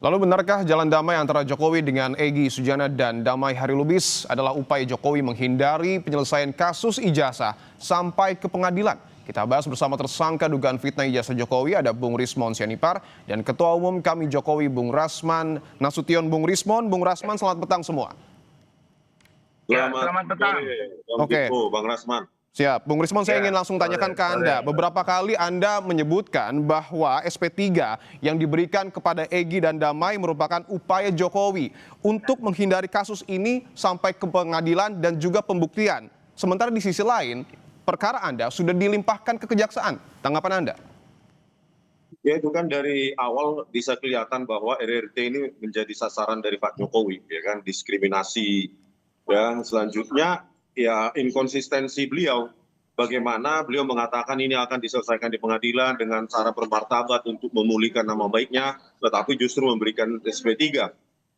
Lalu benarkah jalan damai antara Jokowi dengan Egy Sujana dan Damai Hari Lubis adalah upaya Jokowi menghindari penyelesaian kasus ijazah sampai ke pengadilan? Kita bahas bersama tersangka dugaan fitnah ijazah Jokowi, ada Bung Rismon Sianipar dan Ketua Umum kami Jokowi Bung Rasman Nasution. Bung Rasman, selamat petang semua. Selamat petang. Oke, Bang Rasman. Siap. Bung Rismon, saya ingin langsung tanyakan ke Anda. Beberapa kali Anda menyebutkan bahwa SP3 yang diberikan kepada Egy dan Damai merupakan upaya Jokowi untuk menghindari kasus ini sampai ke pengadilan dan juga pembuktian. Sementara di sisi lain, perkara Anda sudah dilimpahkan ke kejaksaan. Tanggapan Anda? Ya, itu kan dari awal bisa kelihatan bahwa RRT ini menjadi sasaran dari Pak Jokowi, ya kan, diskriminasi. Dan selanjutnya ya inkonsistensi beliau, bagaimana beliau mengatakan ini akan diselesaikan di pengadilan dengan cara bermartabat untuk memulihkan nama baiknya, tetapi justru memberikan SP3.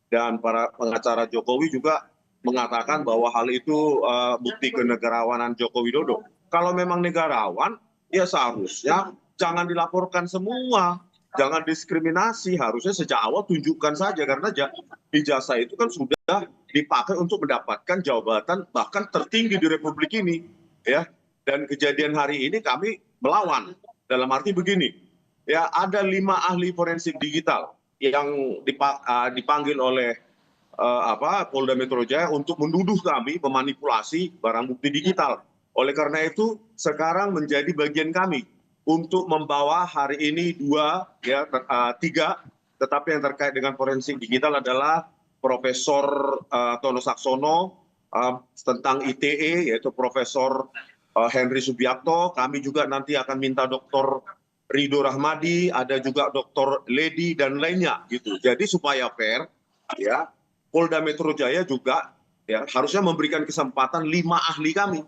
Dan para pengacara Jokowi juga mengatakan bahwa hal itu bukti kenegarawanan Joko Widodo. Kalau memang negarawan, ya seharusnya jangan dilaporkan semua, jangan diskriminasi, harusnya sejak awal tunjukkan saja, karena ijazah itu kan sudah dipakai untuk mendapatkan jabatan bahkan tertinggi di Republik ini, ya. Dan kejadian hari ini kami melawan, dalam arti begini, ya, ada 5 ahli forensik digital yang dipanggil oleh Polda Metro Jaya untuk menuduh kami memanipulasi barang bukti digital. Oleh karena itu sekarang menjadi bagian kami untuk membawa hari ini 3, tetapi yang terkait dengan forensik digital adalah Profesor Tono Saksono tentang ITE, yaitu Profesor Henry Subiakto. Kami juga nanti akan minta Dr. Ridho Rahmadi, ada juga Dr. Ledi dan lainnya gitu. Jadi supaya fair, ya, Polda Metro Jaya juga ya harusnya memberikan kesempatan 5 ahli kami,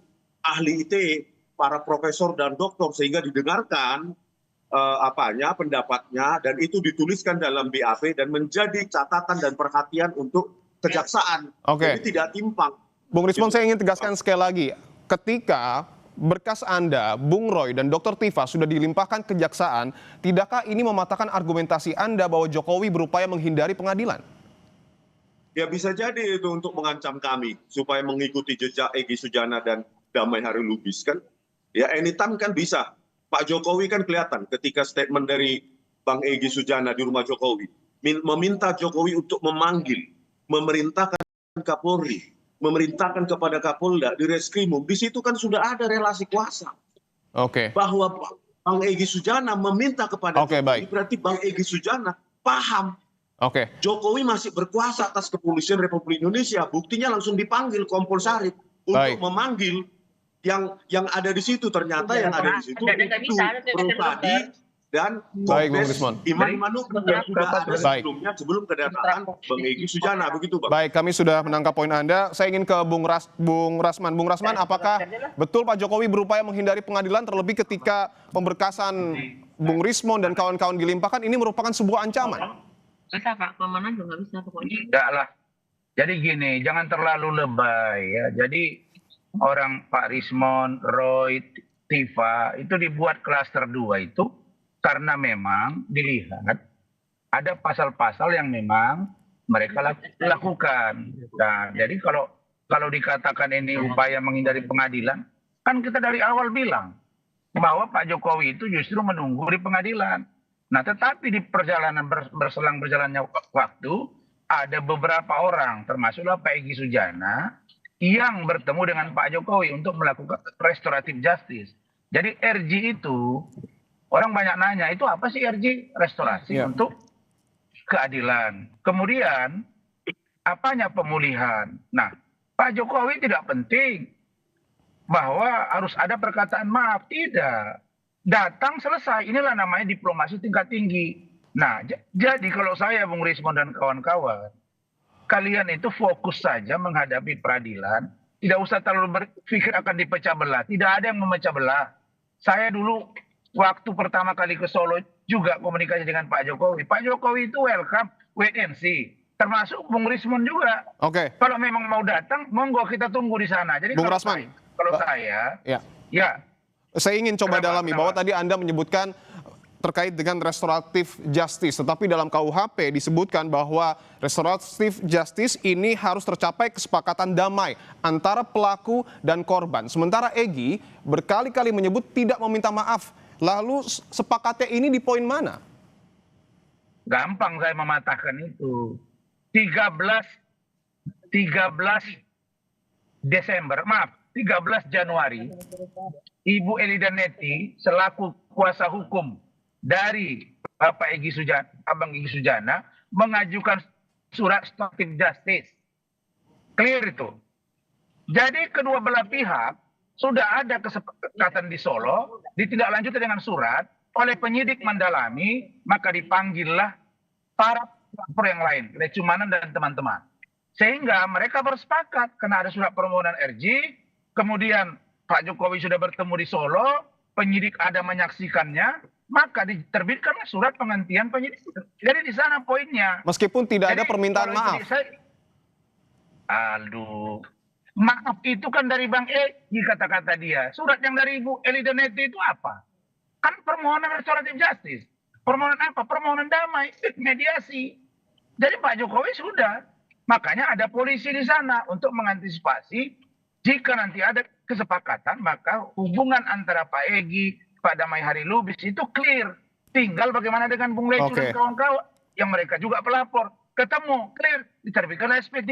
ahli ITE, para profesor dan doktor, sehingga didengarkan pendapatnya, dan itu dituliskan dalam BAP dan menjadi catatan dan perhatian untuk kejaksaan. Oke. Jadi tidak timpang. Bung Rismon, saya ingin tegaskan sekali lagi, ketika berkas Anda, Bung Roy dan Dr. Tifa sudah dilimpahkan kejaksaan, tidakkah ini mematahkan argumentasi Anda bahwa Jokowi berupaya menghindari pengadilan? Ya bisa jadi itu untuk mengancam kami supaya mengikuti jejak Egy Sujana dan Damai Hari Lubis kan. Ya anytime kan bisa. Pak Jokowi kan kelihatan ketika statement dari Bang Egy Sujana di rumah Jokowi, meminta Jokowi untuk memanggil, memerintahkan Kapolri, memerintahkan kepada Kapolda di Reskrimum. Di situ kan sudah ada relasi kuasa. Oke. Bahwa Bang Egy Sujana meminta kepada Jokowi, baik. berarti Bang Egy Sujana paham. Oke. Jokowi masih berkuasa atas kepolisian Republik Indonesia. Buktinya langsung dipanggil Kompol Sarip untuk memanggil yang ada di situ. Ternyata yang ada di situ itu Protadi dan Kombes Iman Manubruk yang sudah ada sebelumnya, sebelum kedatangan Bang Egy Sujana, begitu Bang. Baik, kami sudah menangkap poin Anda. Saya ingin ke Bung Rasman. Bung Rasman, apakah betul Pak Jokowi berupaya menghindari pengadilan, terlebih ketika pemberkasan Bung Rismon dan kawan-kawan dilimpahkan, ini merupakan sebuah ancaman? Bisa Pak, kemana juga nggak bisa pokoknya. Enggak lah. Jadi gini, jangan terlalu lebay ya. Jadi orang Pak Rismon, Roy, Tifa itu dibuat klaster 2 itu karena memang dilihat ada pasal-pasal yang memang mereka lakukan. Nah, jadi kalau dikatakan ini upaya menghindari pengadilan, kan kita dari awal bilang bahwa Pak Jokowi itu justru menunggu di pengadilan. Nah, tetapi di perjalanan berselang berjalannya waktu ada beberapa orang, termasuklah Pak Egy Sujana, yang bertemu dengan Pak Jokowi untuk melakukan restoratif justice. Jadi RJ itu, orang banyak nanya, itu apa sih RJ? Restorasi untuk keadilan. Kemudian, apanya pemulihan? Nah, Pak Jokowi tidak penting bahwa harus ada perkataan maaf. Tidak. Datang selesai. Inilah namanya diplomasi tingkat tinggi. Nah, jadi kalau saya, Bung Rismon dan kawan-kawan, kalian itu fokus saja menghadapi peradilan, tidak usah terlalu berpikir akan dipecah belah. Tidak ada yang memecah belah. Saya dulu waktu pertama kali ke Solo juga komunikasi dengan Pak Jokowi. Pak Jokowi itu welcome, wait and see. Termasuk Bung Rismon juga. Oke. Kalau memang mau datang, monggo kita tunggu di sana. Jadi Bung Rasman, kalau saya, saya ingin coba dalami bahwa tadi Anda menyebutkan terkait dengan restoratif justice. Tetapi dalam KUHP disebutkan bahwa restoratif justice ini harus tercapai kesepakatan damai antara pelaku dan korban. Sementara Egy berkali-kali menyebut tidak meminta maaf. Lalu sepakatnya ini di poin mana? Gampang saya mematahkan itu. 13 Januari, Ibu Elida Neti selaku kuasa hukum dari Bapak Abang Egy Sujana mengajukan surat restoratif justice. Clear itu. Jadi kedua belah pihak sudah ada kesepakatan di Solo, ditindaklanjuti dengan surat oleh penyidik mendalami, maka dipanggillah para pelapor yang lain, Lecumanan dan teman-teman. Sehingga mereka bersepakat karena ada surat permohonan RJ, kemudian Pak Jokowi sudah bertemu di Solo, penyidik ada menyaksikannya, maka diterbitkanlah surat penghentian penyidik. Jadi di sana poinnya. Meskipun tidak ada Jadi, permintaan kalau maaf. Aduh, maaf itu kan dari Bang Egy kata-kata dia. Surat yang dari Ibu Elida Neti itu apa? Kan permohonan restoratif justice. Permohonan apa? Permohonan damai, mediasi. Jadi Pak Jokowi sudah. Makanya ada polisi di sana untuk mengantisipasi jika nanti ada kesepakatan, maka hubungan antara Pak Egy, Pak Damai Hari Lubis itu clear. Tinggal bagaimana dengan Bung Lecu dan kawan-kawan yang mereka juga pelapor. Ketemu, clear, diterbitkan SP3.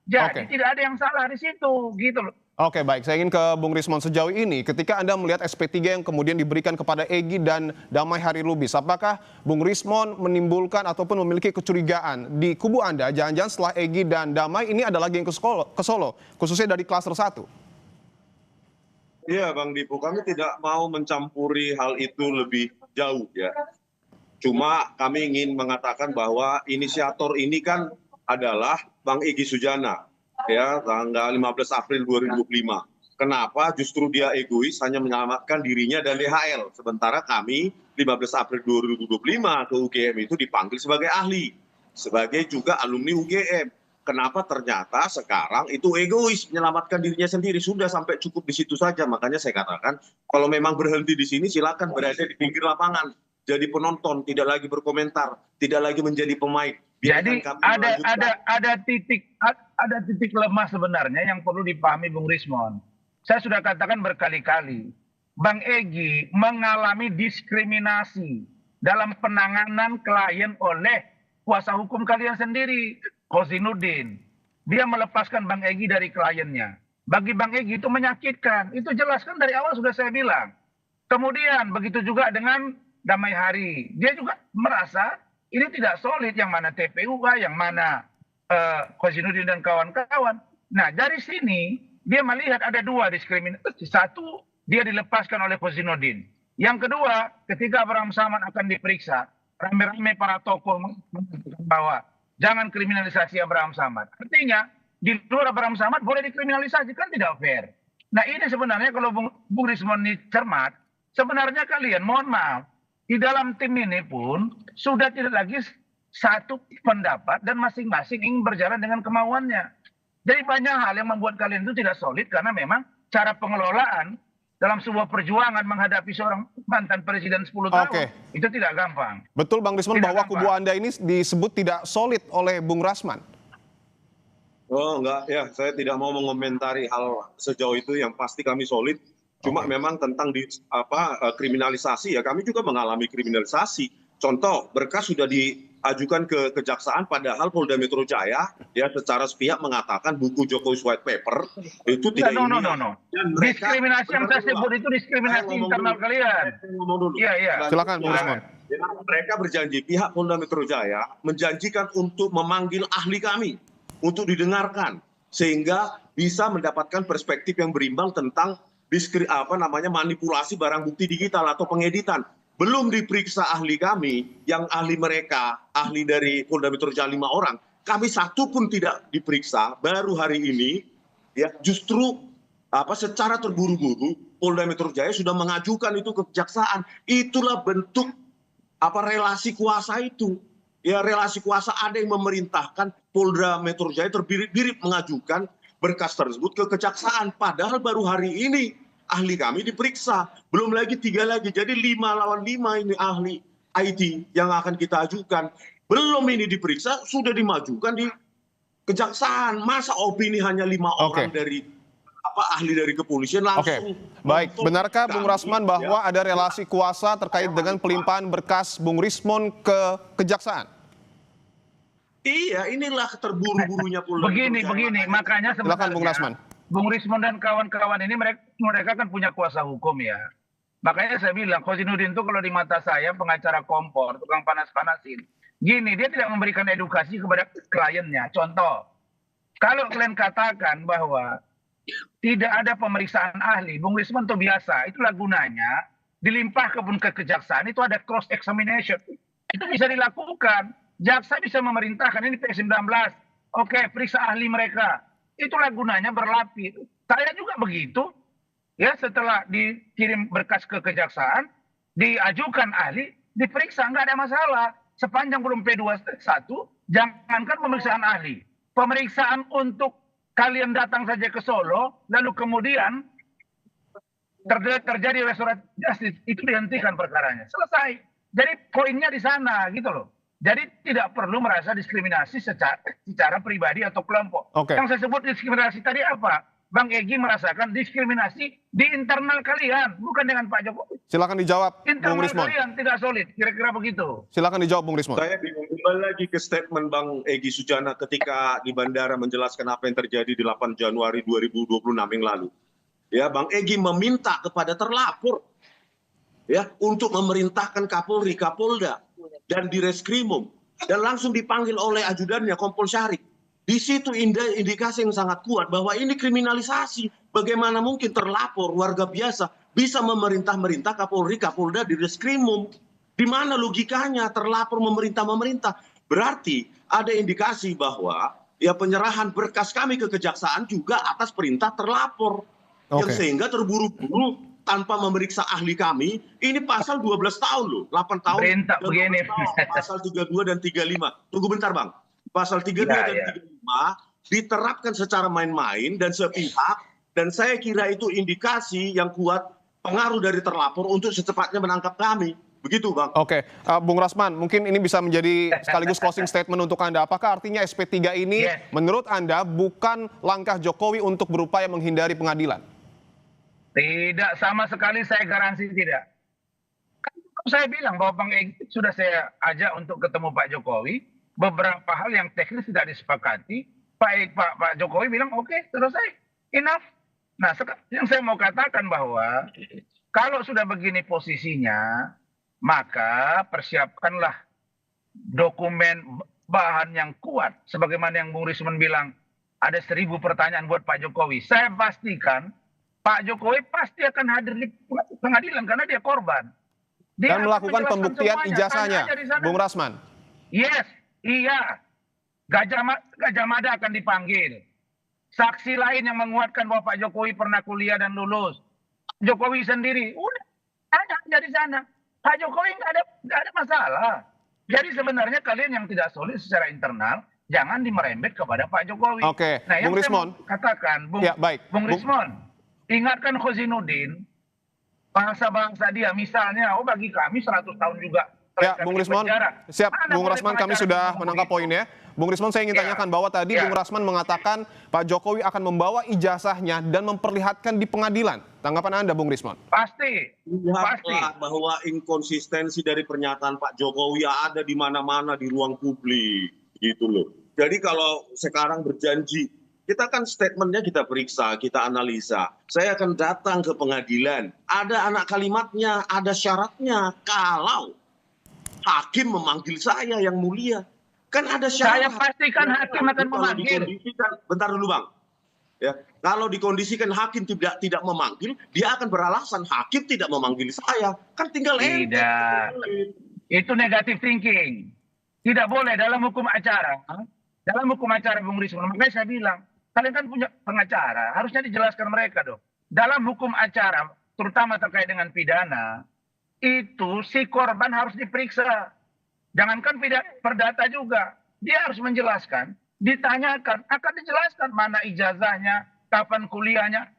Jadi tidak ada yang salah di situ, gitu loh. Oke, baik. Saya ingin ke Bung Rismon. Sejauh ini, ketika Anda melihat SP3 yang kemudian diberikan kepada Egy dan Damai Hari Lubis, apakah Bung Rismon menimbulkan ataupun memiliki kecurigaan di kubu Anda, jangan-jangan setelah Egy dan Damai ini ada lagi yang ke Solo, khususnya dari klaster 1? Iya, Bang Dipu, kami tidak mau mencampuri hal itu lebih jauh ya. Cuma kami ingin mengatakan bahwa inisiator ini kan adalah Bang Egy Sujana. Ya, tanggal 15 April 2005. Kenapa justru dia egois hanya menyelamatkan dirinya dan DHL. Sementara kami 15 April 2025 ke UGM itu dipanggil sebagai ahli. Sebagai juga alumni UGM. Kenapa ternyata sekarang itu egois menyelamatkan dirinya sendiri. Sudah sampai cukup di situ saja. Makanya saya katakan kalau memang berhenti di sini silakan berada di pinggir lapangan. Jadi penonton, tidak lagi berkomentar, tidak lagi menjadi pemain. Jadi ada titik lemah sebenarnya yang perlu dipahami Bung Rismon. Saya sudah katakan berkali-kali, Bang Egy mengalami diskriminasi dalam penanganan klien oleh kuasa hukum kalian sendiri, Kozinuddin. Dia melepaskan Bang Egy dari kliennya. Bagi Bang Egy itu menyakitkan. Itu jelas kan dari awal sudah saya bilang. Kemudian begitu juga dengan Damai Hari. Dia juga merasa ini tidak solid, yang mana TPUA, yang mana Kozinuddin dan kawan-kawan. Nah, dari sini dia melihat ada dua diskriminasi. Satu, dia dilepaskan oleh Kozinuddin. Yang kedua, ketika Abraham Samad akan diperiksa, rame-rame para tokoh mengatakan bahwa jangan kriminalisasi Abraham Samad. Artinya, di luar Abraham Samad boleh dikriminalisasi, kan tidak fair. Nah, ini sebenarnya kalau Bung Rismon ini cermat, sebenarnya kalian, mohon maaf, di dalam tim ini pun sudah tidak lagi satu pendapat dan masing-masing ingin berjalan dengan kemauannya. Jadi banyak hal yang membuat kalian itu tidak solid karena memang cara pengelolaan dalam sebuah perjuangan menghadapi seorang mantan presiden 10 tahun itu tidak gampang. Betul Bang Rismon bahwa kubu Anda ini disebut tidak solid oleh Bung Rasman. Oh enggak, ya saya tidak mau mengomentari hal sejauh itu, yang pasti kami solid. Cuma memang tentang kriminalisasi ya, kami juga mengalami kriminalisasi. Contoh, berkas sudah diajukan ke kejaksaan, padahal Polda Metro Jaya ya secara sepihak mengatakan buku Jokowi's White Paper itu tidak No. Diskriminasi yang saya sebut itu diskriminasi internal kalian. Iya. Silakan Bung Rismon. Mereka berjanji, pihak Polda Metro Jaya menjanjikan untuk memanggil ahli kami untuk didengarkan sehingga bisa mendapatkan perspektif yang berimbang tentang manipulasi barang bukti digital atau pengeditan. Belum diperiksa ahli kami, yang ahli mereka, ahli dari Polda Metro Jaya 5 orang, kami satu pun tidak diperiksa. Baru hari ini, ya justru secara terburu-buru Polda Metro Jaya sudah mengajukan itu ke kejaksaan. Itulah bentuk relasi kuasa itu. Ya, relasi kuasa, ada yang memerintahkan Polda Metro Jaya terbirit-birit mengajukan berkas tersebut ke kejaksaan. Padahal baru hari ini ahli kami diperiksa. Belum lagi 3 lagi. Jadi 5 lawan 5 ini ahli IT yang akan kita ajukan. Belum ini diperiksa, sudah dimajukan di kejaksaan. Masa opini hanya 5 orang dari ahli dari kepolisian langsung. Baik, benarkah Bung kami, Rasman bahwa ada relasi kuasa terkait dengan pelimpahan berkas Bung Rismon ke kejaksaan? Iya, inilah terburu-burunya Polda. Begini, makanya Silakan Bung Rasman. Bung Rismon dan kawan-kawan ini mereka kan punya kuasa hukum ya. Makanya saya bilang, Kozinudin itu kalau di mata saya pengacara kompor, tukang panas-panasin. Gini, dia tidak memberikan edukasi kepada kliennya. Contoh, kalau kalian katakan bahwa tidak ada pemeriksaan ahli, Bung Rismon itu biasa, itulah gunanya dilimpahkan ke kejaksaan, itu ada cross examination. Itu bisa dilakukan. Jaksa bisa memerintahkan, ini P19, oke, periksa ahli mereka. Itulah gunanya berlapis. Saya juga begitu. Ya, setelah dikirim berkas ke kejaksaan, diajukan ahli, diperiksa, nggak ada masalah. Sepanjang belum P21, jangankan pemeriksaan ahli. Pemeriksaan untuk kalian datang saja ke Solo, lalu kemudian terjadi restoratif justice, itu dihentikan perkaranya. Selesai. Jadi poinnya di sana, gitu loh. Jadi tidak perlu merasa diskriminasi secara pribadi atau kelompok. Yang saya sebut diskriminasi tadi apa? Bang Egy merasakan diskriminasi di internal kalian, bukan dengan Pak Jokowi. Silakan dijawab, internal Bung Rismon. Kalian tidak solid, kira-kira begitu. Silakan dijawab, Bung Rismon. Saya bingung kembali lagi ke statement Bang Egy Sujana ketika di bandara menjelaskan apa yang terjadi di 8 Januari 2026 yang lalu. Ya, Bang Egy meminta kepada terlapor ya untuk memerintahkan Kapolri, Kapolda dan Direskrimum dan langsung dipanggil oleh ajudannya Kompol Syarif. Di situ indikasi yang sangat kuat bahwa ini kriminalisasi. Bagaimana mungkin terlapor warga biasa bisa memerintah Kapolri, Kapolda, Direskrimum? Di mana logikanya terlapor memerintah? Berarti ada indikasi bahwa ya penyerahan berkas kami ke kejaksaan juga atas perintah terlapor. Yang sehingga terburu-buru tanpa memeriksa ahli kami, ini pasal 12 tahun loh, 8 tahun. Perintah begini. Pasal 32 dan 35. Tunggu bentar Bang. Pasal 32 dan 35 diterapkan secara main-main dan sepihak, dan saya kira itu indikasi yang kuat pengaruh dari terlapor untuk secepatnya menangkap kami. Begitu Bang. Oke, Bung Rasman, mungkin ini bisa menjadi sekaligus closing statement untuk Anda. Apakah artinya SP3 ini menurut Anda bukan langkah Jokowi untuk berupaya menghindari pengadilan? Tidak, sama sekali saya garansi tidak. Kan saya bilang bahwa Bang Egy sudah saya ajak untuk ketemu Pak Jokowi. Beberapa hal yang teknis tidak disepakati. Pak Jokowi bilang oke, selesai, enough. Nah, yang saya mau katakan bahwa kalau sudah begini posisinya, maka persiapkanlah dokumen bahan yang kuat. Sebagaimana yang Bung Rismon bilang, ada 1000 pertanyaan buat Pak Jokowi. Saya pastikan Pak Jokowi pasti akan hadir di pengadilan karena dia korban. Dia dan melakukan pembuktian ijazahnya, Bung Rasman. Yes, iya. Gajah Mada akan dipanggil. Saksi lain yang menguatkan bahwa Pak Jokowi pernah kuliah dan lulus. Jokowi sendiri, udah ada di sana. Pak Jokowi nggak ada masalah. Jadi sebenarnya kalian yang tidak solid secara internal, jangan dimerembet kepada Pak Jokowi. Oke, nah, yang Bung Rismon. saya mau katakan, Bung Rismon, ingatkan Kozinudin, bangsa-bangsa dia, misalnya, bagi kami 100 tahun juga. Ya, Bung Rismon, siap. Bung Rasman, kami sudah menangkap poinnya. Bung Rismon, saya ingin tanyakan bahwa tadi Bung Rasman mengatakan Pak Jokowi akan membawa ijazahnya dan memperlihatkan di pengadilan. Tanggapan Anda, Bung Rismon? Pasti. Lihatlah bahwa inkonsistensi dari pernyataan Pak Jokowi ada di mana-mana di ruang publik, gitu loh. Jadi kalau sekarang berjanji, kita kan statementnya kita periksa, kita analisa. Saya akan datang ke pengadilan. Ada anak kalimatnya, ada syaratnya. Kalau hakim memanggil saya yang mulia, kan ada syarat. Saya pastikan hakim akan memanggil. Bentar dulu Bang. Ya, kalau dikondisikan hakim tidak memanggil, dia akan beralasan hakim tidak memanggil saya. Kan tinggal tidak. Itu negative thinking. Tidak boleh dalam hukum acara. Dalam hukum acara Bung Rismon, makanya saya bilang, kalian kan punya pengacara, harusnya dijelaskan mereka dong. Dalam hukum acara, terutama terkait dengan pidana, itu si korban harus diperiksa. Jangankan perdata juga. Dia harus menjelaskan, ditanyakan, akan dijelaskan mana ijazahnya, kapan kuliahnya.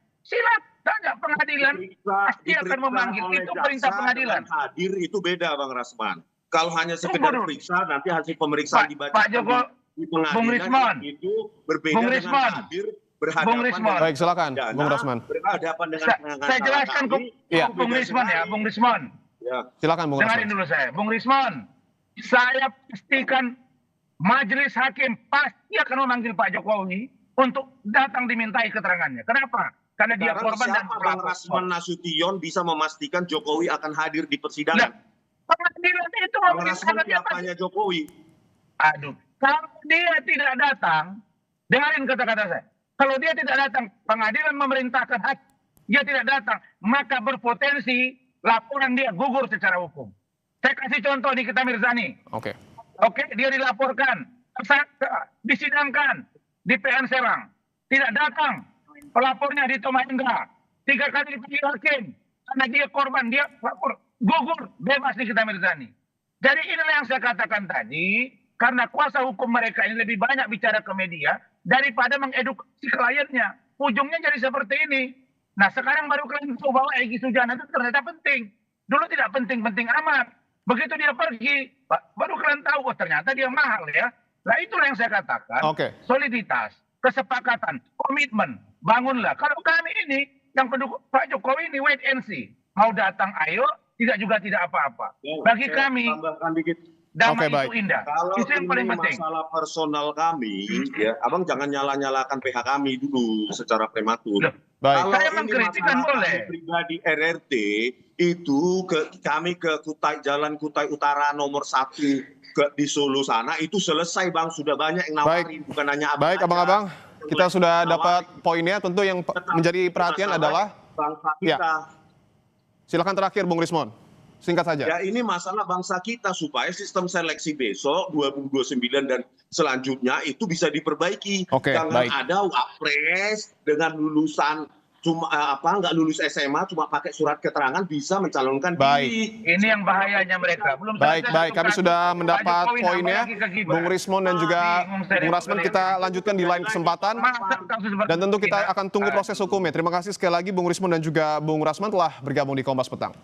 Tanya pengadilan pasti akan memanggil. oleh Itu jaksa perintah pengadilan. dengan hadir itu beda, Bang Rasman. Kalau hanya sekedar Tunggu dulu. periksa, nanti hasil pemeriksaan dibaca Pak Joko, di Bung pengadilan Rismon. itu berbeda Bung dengan Rismon. hadir Bung berhadapan Rismon. Baik, silakan, Bung Rasman. berhadapan dengan Saya jelaskan ke Iya. Bung Rismon ya, Bung Rismon. Ya. Silakan, Bung Dengarin Rasman. dulu saya, Bung Rismon. Saya pastikan majelis hakim pasti akan memanggil Pak Jokowi untuk datang dimintai keterangannya. Kenapa? Karena dia Sekarang korban dan siapa Bang Rasman Nasution bisa memastikan Jokowi akan hadir di persidangan? Nah, pengadilan itu Bang Rasman memerintahkan dia pasti. siapanya Jokowi? Aduh, kalau dia tidak datang, dengarin kata-kata saya. Kalau dia tidak datang, pengadilan memerintahkan hakim, dia tidak datang, maka berpotensi laporan dia gugur secara hukum. Saya kasih contoh nih kita Mirzani. Oke. Oke, dia dilaporkan, disidangkan di PN Serang. Tidak datang, pelapornya di Tomahendra. 3 kali dipanggil hakim. Karena dia korban, dia lapor, gugur, bebas nih kita Mirzani. Jadi inilah yang saya katakan tadi, karena kuasa hukum mereka ini lebih banyak bicara ke media daripada mengedukasi kliennya. Ujungnya jadi seperti ini. Nah sekarang baru kalian tahu bahwa Egy Sujana itu ternyata penting. Dulu tidak penting-penting amat. Begitu dia pergi, baru kalian tahu, oh ternyata dia mahal ya. Nah itulah yang saya katakan, soliditas, kesepakatan, komitmen, bangunlah. Kalau kami ini, yang pendukung Pak Jokowi ini wait and see. Mau datang ayo, tidak apa-apa. Bagi kami, tambahkan dikit. damai Oke, baik. itu indah. Kalau Itu yang paling ini penting. masalah personal kami, ya, abang jangan nyalakan PH kami dulu secara prematur. Loh, Baik. Kalau saya ini mengkritikan masalah boleh. kami pribadi RRT itu kami ke Jalan Kutai Utara nomor 1 di Solo sana itu selesai Bang, sudah banyak yang nawarin, bukan hanya abang. Baik, abang-abang, kita sudah dapat poinnya. Tentu yang menjadi perhatian adalah bangsa Ya. kita. Silakan terakhir, Bung Rismon. Singkat saja. Ya ini masalah bangsa kita supaya sistem seleksi besok 2029 dan selanjutnya itu bisa diperbaiki. Oke, Jangan baik. ada wapres dengan lulusan cuma nggak lulus SMA cuma pakai surat keterangan bisa mencalonkan Baik. diri. Ini yang bahayanya mereka. Belum Baik, selesai baik. Kami satu sudah kasus. mendapat Pak Jokowi nambah poinnya. lagi ke Gibran. Bung Rismon dan juga Bingung saya Bung Rasman, kita lanjutkan di lain kesempatan. Masa kasus seperti Dan tentu kita ini? akan tunggu proses hukumnya. Terima kasih sekali lagi Bung Rismon dan juga Bung Rasman telah bergabung di Kompas Petang.